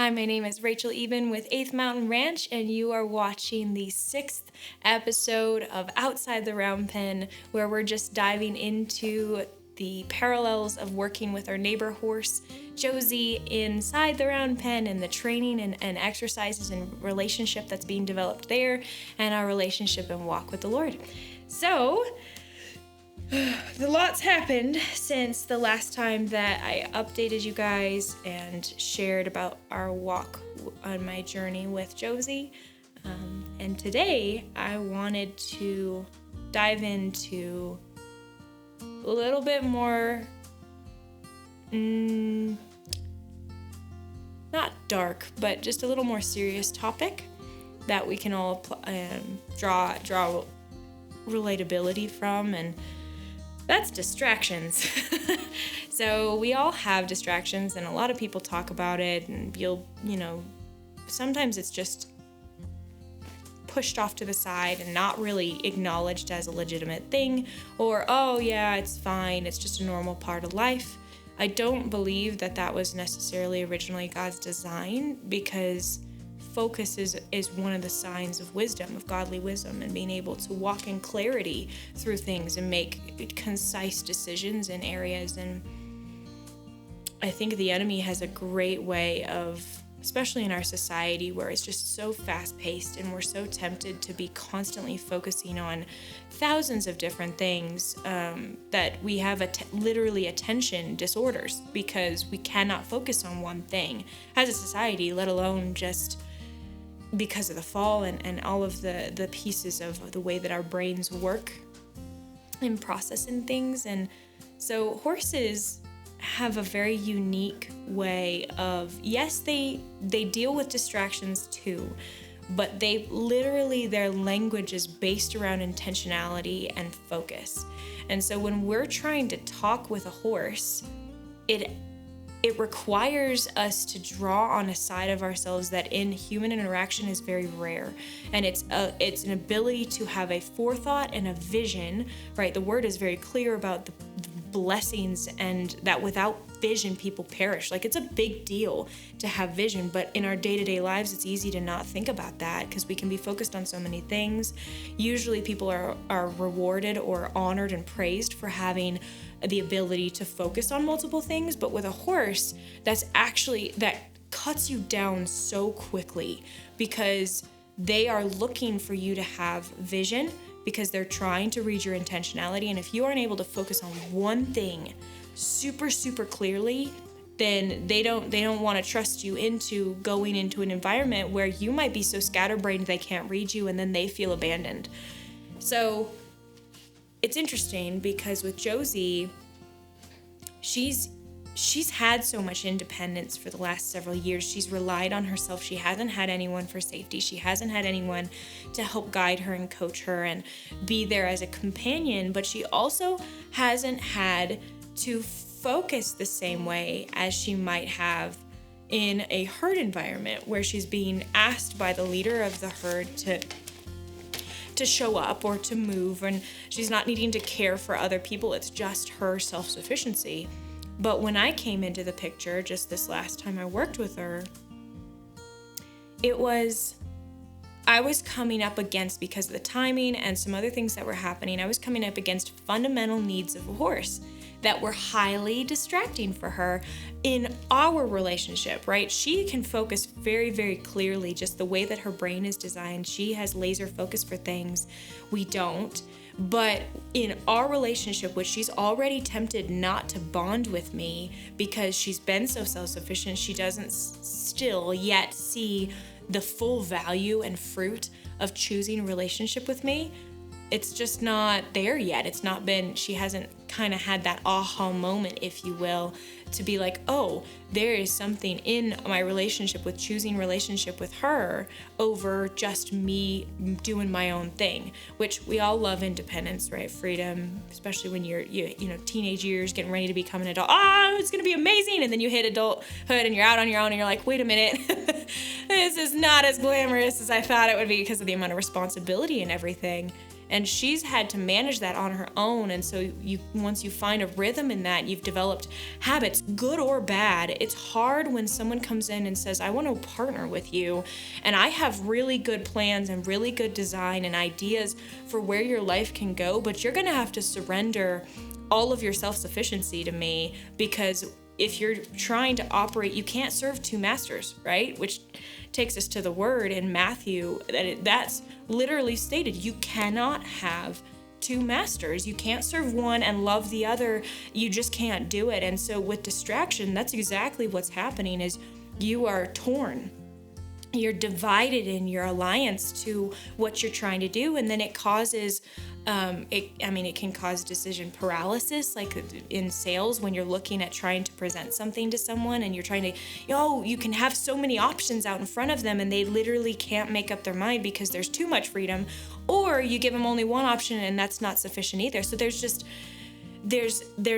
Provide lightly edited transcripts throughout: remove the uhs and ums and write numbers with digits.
Hi, my name is Rachael Eben with 8th Mountain Ranch, and you are watching the 6th episode of Outside the Round Pen, where we're just diving into the parallels of working with our neighbor horse, Josie, inside the round pen, and the training and exercises and relationship that's being developed there, and our relationship and walk with the Lord. So, the lot's happened since the last time that I updated you guys and shared about our walk on my journey with Josie. And today I wanted to dive into a little bit more, not dark, but just a little more serious topic that we can all draw relatability from, and that's distractions. So we all have distractions, and a lot of people talk about it, and sometimes it's just pushed off to the side and not really acknowledged as a legitimate thing, or, oh yeah, it's fine, it's just a normal part of life. I don't believe that was necessarily originally God's design, because focus is one of the signs of wisdom, of godly wisdom, and being able to walk in clarity through things and make concise decisions in areas. And I think the enemy has a great way of, especially in our society where it's just so fast-paced and we're so tempted to be constantly focusing on thousands of different things, that we have literally attention disorders because we cannot focus on one thing as a society, let alone just because of the fall and all of the pieces of the way that our brains work in processing things. And so horses have a very unique way of, yes, they deal with distractions too, but their language is based around intentionality and focus. And so when we're trying to talk with a horse, it requires us to draw on a side of ourselves that in human interaction is very rare. And it's an ability to have a forethought and a vision, right? The word is very clear about the blessings, and that without vision people perish. Like, it's a big deal to have vision, but in our day-to-day lives it's easy to not think about that because we can be focused on so many things. Usually people are rewarded or honored and praised for having the ability to focus on multiple things, but with a horse, that cuts you down so quickly because they are looking for you to have vision, because they're trying to read your intentionality. And if you aren't able to focus on one thing super, super clearly, then they don't want to trust you into going into an environment where you might be so scatterbrained they can't read you, and then they feel abandoned. So it's interesting because with Josie, she's had so much independence for the last several years. She's relied on herself. She hasn't had anyone for safety. She hasn't had anyone to help guide her and coach her and be there as a companion, but she also hasn't had to focus the same way as she might have in a herd environment where she's being asked by the leader of the herd to show up or to move, and she's not needing to care for other people. It's just her self-sufficiency. But when I came into the picture, just this last time I worked with her, I was coming up against, because of the timing and some other things that were happening, I was coming up against fundamental needs of a horse that were highly distracting for her in our relationship, right? She can focus very, very clearly, just the way that her brain is designed. She has laser focus for things. We don't. But in our relationship, which she's already tempted not to bond with me because she's been so self-sufficient, she doesn't still yet see the full value and fruit of choosing a relationship with me. It's just not there yet. She hasn't kind of had that aha moment, if you will, to be like, oh, there is something in my relationship with choosing relationship with her over just me doing my own thing, which we all love independence, right? Freedom, especially when you're teenage years, getting ready to become an adult. Oh, it's going to be amazing. And then you hit adulthood and you're out on your own and you're like, wait a minute, this is not as glamorous as I thought it would be because of the amount of responsibility and everything. And she's had to manage that on her own. And so once you find a rhythm in that, you've developed habits, good or bad. It's hard when someone comes in and says, I want to partner with you, and I have really good plans and really good design and ideas for where your life can go, but you're going to have to surrender all of your self-sufficiency to me, because if you're trying to operate, you can't serve two masters, right? Which takes us to the word in Matthew, that's literally stated. You cannot have two masters. You can't serve one and love the other. You just can't do it. And so with distraction, that's exactly what's happening, is you are torn. You're divided in your alliance to what you're trying to do, and then it causes it can cause decision paralysis, like in sales when you're looking at trying to present something to someone and you're trying to, you can have so many options out in front of them and they literally can't make up their mind because there's too much freedom, or you give them only one option and that's not sufficient either. So there's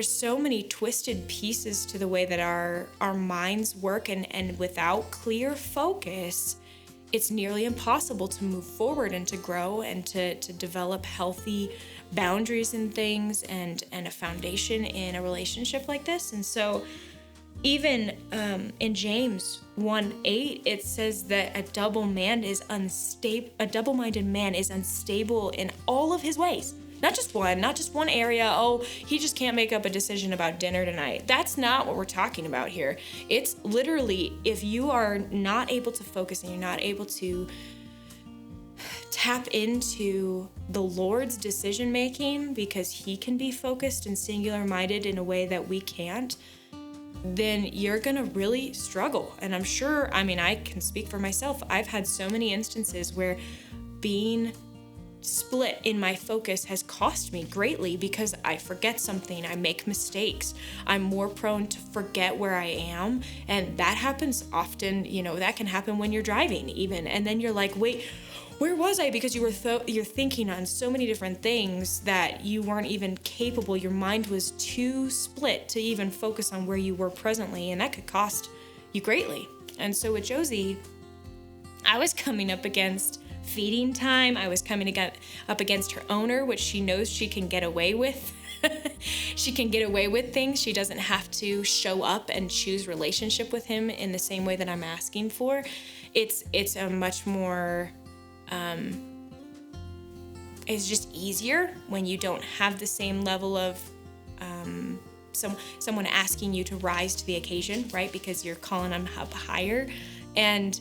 so many twisted pieces to the way that our minds work, and without clear focus, it's nearly impossible to move forward and to grow and to develop healthy boundaries and things and a foundation in a relationship like this. And so even in James 1:8, it says that a double-minded man is unstable in all of his ways. Not just one area. Oh, he just can't make up a decision about dinner tonight. That's not what we're talking about here. It's literally, if you are not able to focus and you're not able to tap into the Lord's decision making, because he can be focused and singular minded in a way that we can't, then you're gonna really struggle. And I'm sure, I can speak for myself. I've had so many instances where being split in my focus has cost me greatly, because I forget something, I make mistakes, I'm more prone to forget where I am. And that happens often. That can happen when you're driving even, and then you're like, wait, where was I? Because you're thinking on so many different things that you weren't even capable, your mind was too split to even focus on where you were presently, and that could cost you greatly. And so with Josie, I was coming up against feeding time. I was coming up against her owner, which she knows she can get away with. She can get away with things. She doesn't have to show up and choose relationship with him in the same way that I'm asking for. It's a much more, it's just easier when you don't have the same level of someone asking you to rise to the occasion, right? Because you're calling them up higher, and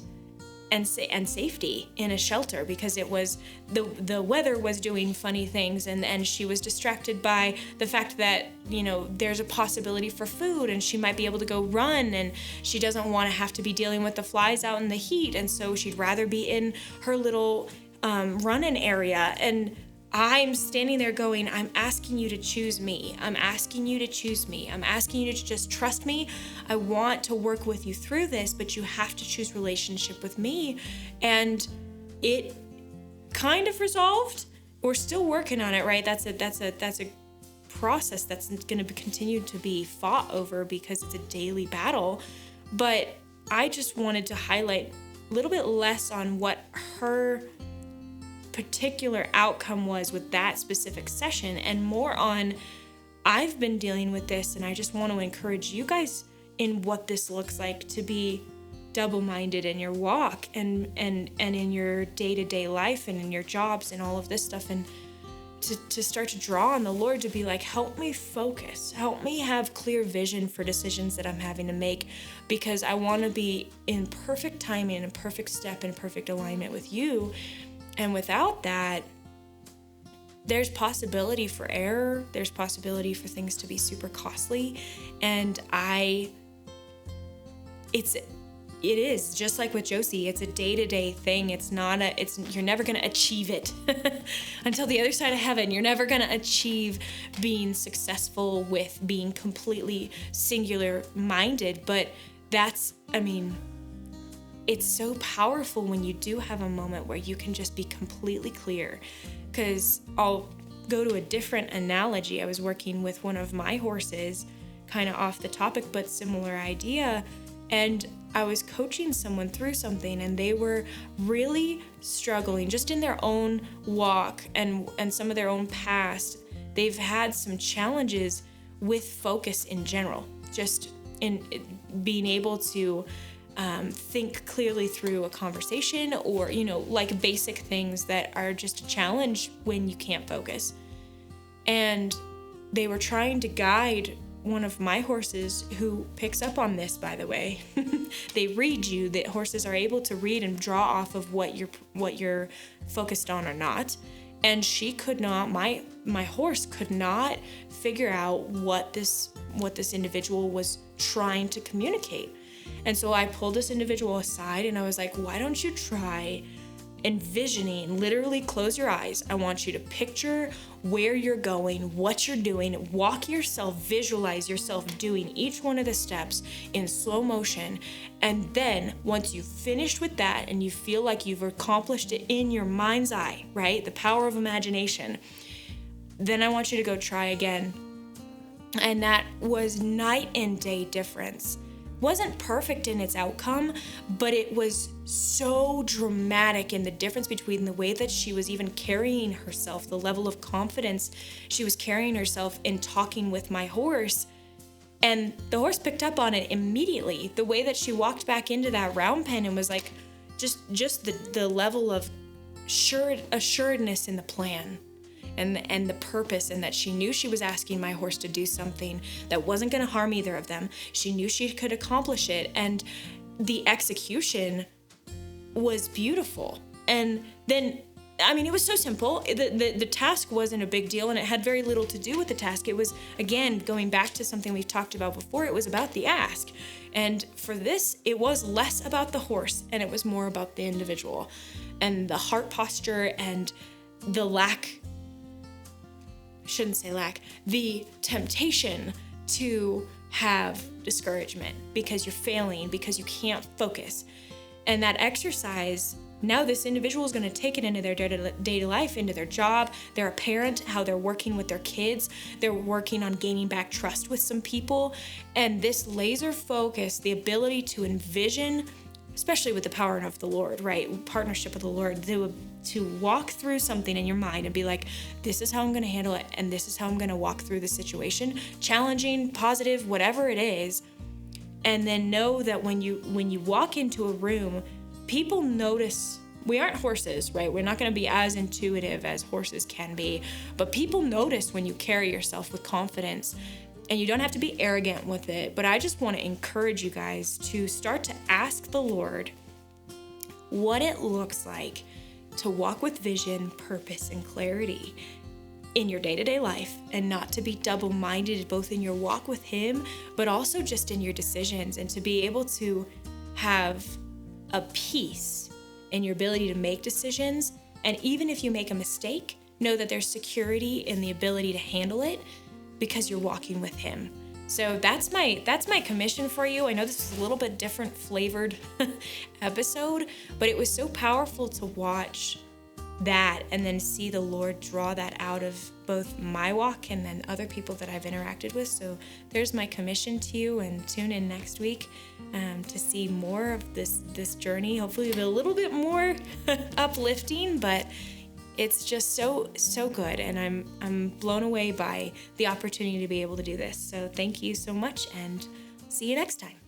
safety in a shelter, because it was the weather was doing funny things, and she was distracted by the fact that there's a possibility for food and she might be able to go run, and she doesn't want to have to be dealing with the flies out in the heat, and so she'd rather be in her little run-in area. And I'm standing there going, I'm asking you to choose me. I'm asking you to choose me. I'm asking you to just trust me. I want to work with you through this, but you have to choose relationship with me. And it kind of resolved. We're still working on it, right? That's a process that's going to continue to be fought over, because it's a daily battle. But I just wanted to highlight a little bit less on what her particular outcome was with that specific session, and more on, I've been dealing with this, and I just want to encourage you guys in what this looks like to be double-minded in your walk and in your day-to-day life and in your jobs and all of this stuff, and to start to draw on the Lord to be like, help me focus, help me have clear vision for decisions that I'm having to make, because I want to be in perfect timing and perfect step and perfect alignment with you. And without that, there's possibility for error. There's possibility for things to be super costly. And it is just like with Josie. It's a day-to-day thing. You're never going to achieve it until the other side of heaven. You're never going to achieve being successful with being completely singular minded. But it's so powerful when you do have a moment where you can just be completely clear. Because I'll go to a different analogy. I was working with one of my horses, kind of off the topic, but similar idea. And I was coaching someone through something and they were really struggling just in their own walk and some of their own past. They've had some challenges with focus in general, just in being able to think clearly through a conversation, or, like basic things that are just a challenge when you can't focus. And they were trying to guide one of my horses, who picks up on this, by the way. They read you, that horses are able to read and draw off of what you're focused on or not. And she could not, my horse could not figure out what this individual was trying to communicate. And so I pulled this individual aside and I was like, why don't you try envisioning, literally close your eyes. I want you to picture where you're going, what you're doing, walk yourself, visualize yourself doing each one of the steps in slow motion. And then once you've finished with that and you feel like you've accomplished it in your mind's eye, right? The power of imagination. Then I want you to go try again. And that was night and day difference. Wasn't perfect in its outcome, but it was so dramatic in the difference between the way that she was even carrying herself, the level of confidence she was carrying herself in talking with my horse. And the horse picked up on it immediately. The way that she walked back into that round pen and was like, just the level of assuredness in the plan. And the purpose, and that she knew she was asking my horse to do something that wasn't going to harm either of them. She knew she could accomplish it, and the execution was beautiful. And then, it was so simple. The task wasn't a big deal, and it had very little to do with the task. It was, again, going back to something we've talked about before, it was about the ask. And for this, it was less about the horse, and it was more about the individual, and the heart posture, and the the temptation to have discouragement because you're failing, because you can't focus. And that exercise, now this individual is going to take it into their day-to-day life, into their job. They're a parent, how they're working with their kids. They're working on gaining back trust with some people. And this laser focus, the ability to envision, especially with the power of the Lord, right? Partnership with the Lord, to walk through something in your mind and be like, this is how I'm going to handle it, and this is how I'm going to walk through the situation, challenging, positive, whatever it is. And then know that when you walk into a room, people notice. We aren't horses, right? We're not going to be as intuitive as horses can be, but people notice when you carry yourself with confidence. And you don't have to be arrogant with it, but I just want to encourage you guys to start to ask the Lord what it looks like to walk with vision, purpose, and clarity in your day-to-day life, and not to be double-minded both in your walk with Him, but also just in your decisions, and to be able to have a peace in your ability to make decisions. And even if you make a mistake, know that there's security in the ability to handle it, because you're walking with Him. So that's my commission for you. I know this is a little bit different flavored episode, but it was so powerful to watch that and then see the Lord draw that out of both my walk and then other people that I've interacted with. So there's my commission to you, and tune in next week to see more of this journey. Hopefully a little bit more uplifting, but it's just so good, and I'm blown away by the opportunity to be able to do this. So thank you so much, and see you next time.